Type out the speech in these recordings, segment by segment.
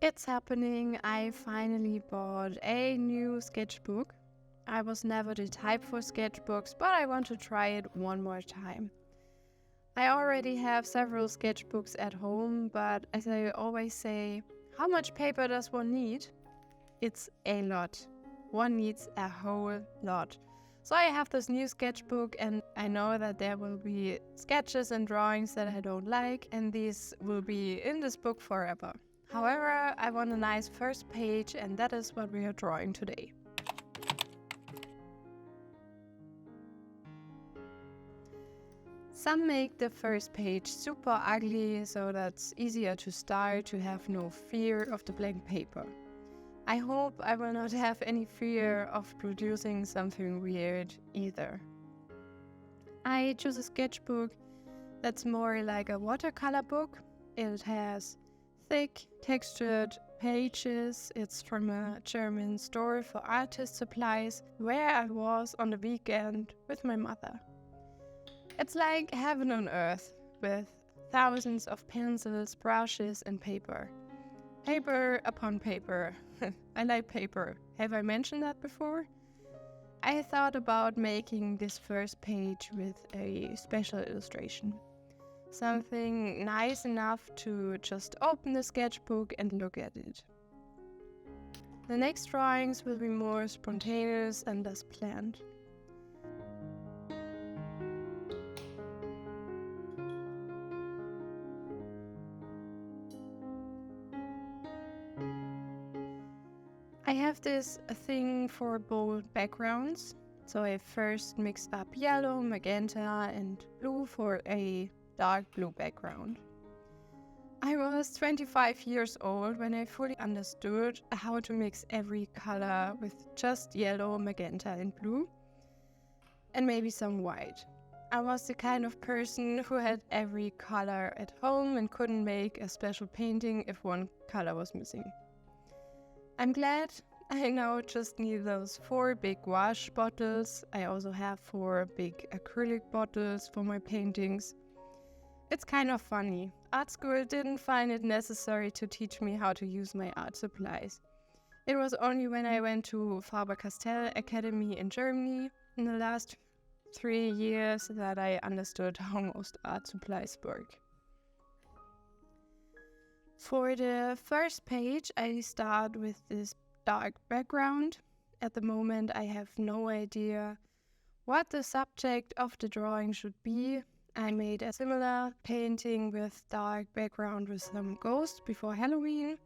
It's happening. I finally bought a new sketchbook. I was never the type for sketchbooks, but I want to try it one more time. I already have several sketchbooks at home, but as I always say, how much paper does one need? It's a lot. One needs a whole lot. So I have this new sketchbook and I know that there will be sketches and drawings that I don't like, and these will be in this book forever. However, I want a nice first page, and that is what we are drawing today. Some make the first page super ugly, so that's easier to start, to have no fear of the blank paper. I hope I will not have any fear of producing something weird either. I choose a sketchbook that's more like a watercolor book. It has thick, textured pages. It's from a German store for artist supplies where I was on the weekend with my mother. It's like heaven on earth with thousands of pencils, brushes, and paper. Paper upon paper. I like paper. Have I mentioned that before? I thought about making this first page with a special illustration. Something nice enough to just open the sketchbook and look at it. The next drawings will be more spontaneous and less planned. I have this thing for bold backgrounds, so I first mixed up yellow, magenta, and blue for a dark blue background. I was 25 years old when I fully understood how to mix every color with just yellow, magenta, and blue, and maybe some white. I was the kind of person who had every color at home and couldn't make a special painting if one color was missing. I'm glad I now just need those 4 big wash bottles. I also have 4 big acrylic bottles for my paintings. It's kind of funny. Art school didn't find it necessary to teach me how to use my art supplies. It was only when I went to Faber-Castell Academy in Germany in the last 3 years that I understood how most art supplies work. For the first page, I start with this dark background. At the moment, I have no idea what the subject of the drawing should be. I made a similar painting with dark background with some ghosts before Halloween.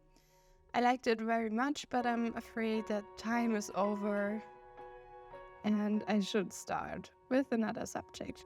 I liked it very much, but I'm afraid that time is over and I should start with another subject.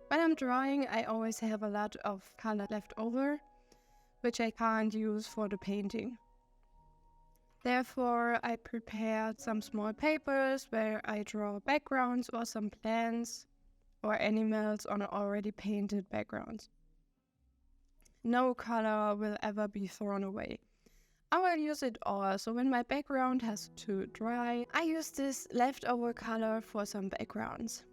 When I'm drawing, I always have a lot of color left over, which I can't use for the painting. Therefore, I prepared some small papers where I draw backgrounds or some plants or animals on already painted backgrounds. no color will ever be thrown away. I will use it all, so when my background has to dry, I use this leftover color for some backgrounds.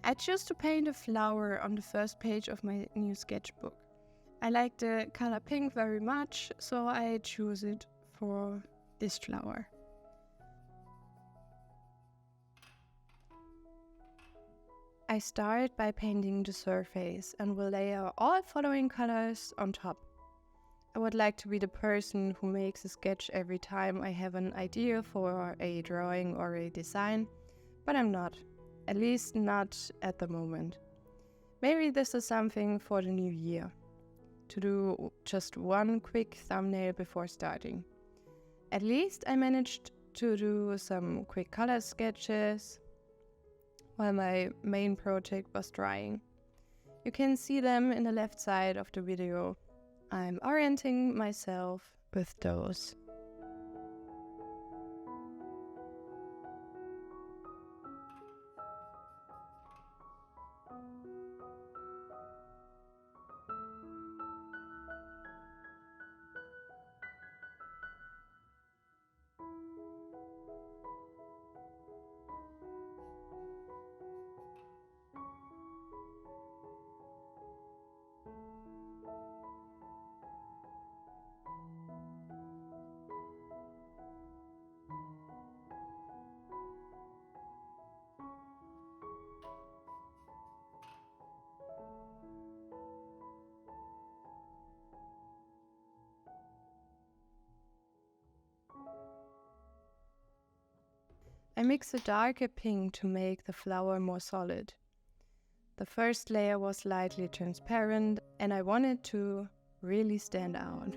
I choose to paint a flower on the first page of my new sketchbook. I like the color pink very much, so I choose it for this flower. I start by painting the surface and will layer all following colors on top. I would like to be the person who makes a sketch every time I have an idea for a drawing or a design, but I'm not. At least not at the moment. Maybe this is something for the new year, to do just one quick thumbnail before starting. At least I managed to do some quick color sketches while my main project was drying. You can see them in the left side of the video. I'm orienting myself with those. I mix a darker pink to make the flower more solid. The first layer was slightly transparent and I wanted to really stand out.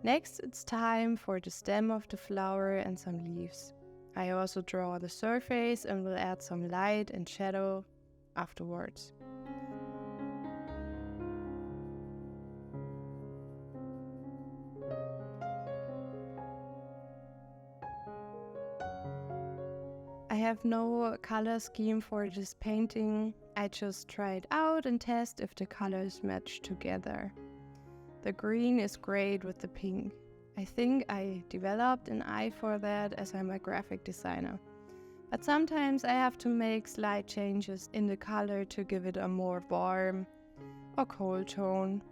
Next, it's time for the stem of the flower and some leaves. I also draw the surface and will add some light and shadow afterwards. I have no color scheme for this painting. I just try it out and test if the colors match together. The green is great with the pink. I think I developed an eye for that as I'm a graphic designer. But sometimes I have to make slight changes in the color to give it a more warm or cold tone.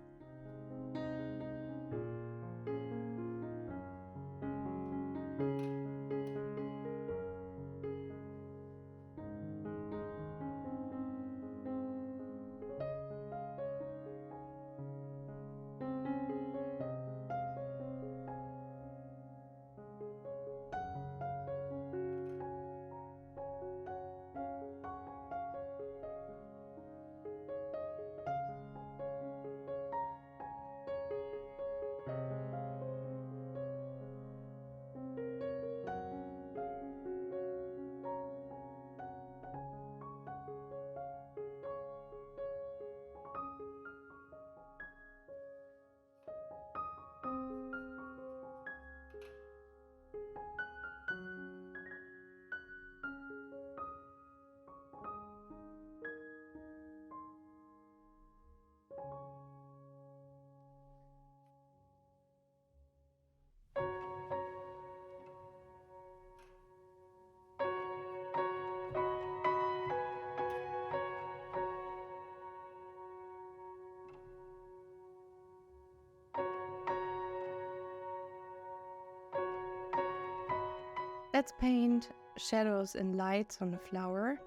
Let's paint shadows and lights on the flower.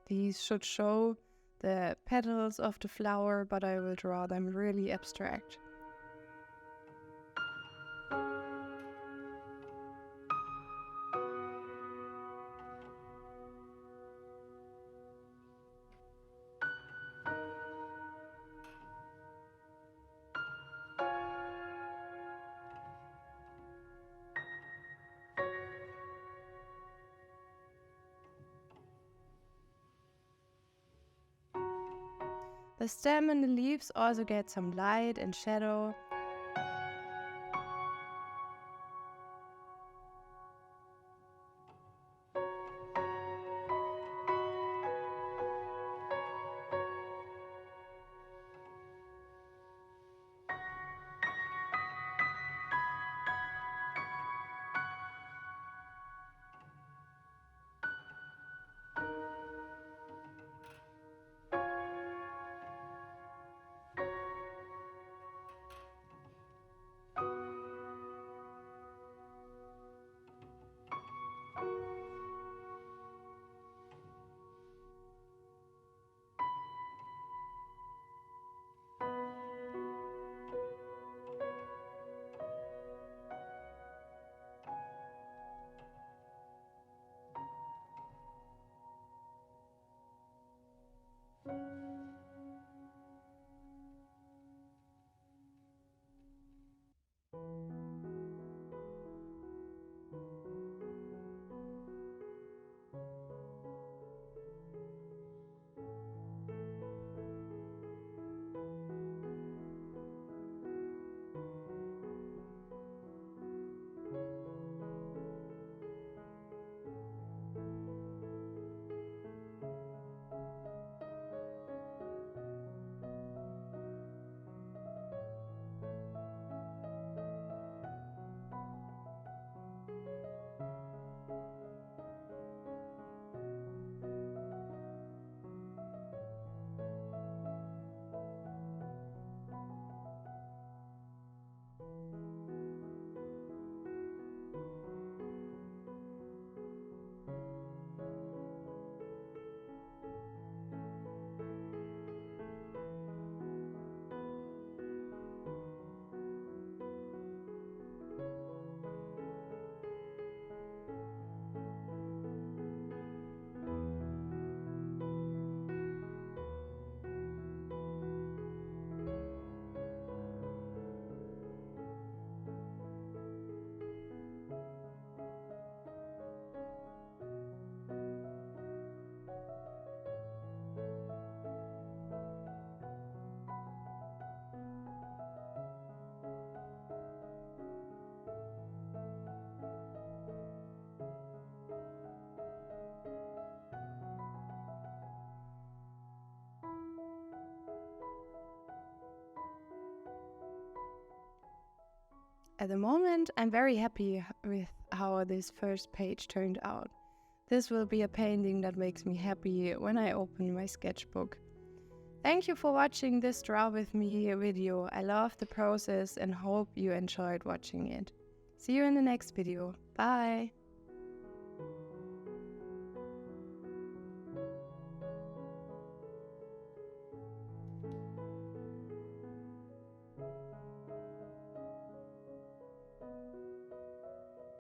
These should show the petals of the flower, but I will draw them really abstract. The stem and the leaves also get some light and shadow. At the moment, I'm very happy with how this first page turned out. This will be a painting that makes me happy when I open my sketchbook. Thank you for watching this Draw With Me video. I love the process and hope you enjoyed watching it. See you in the next video. Bye!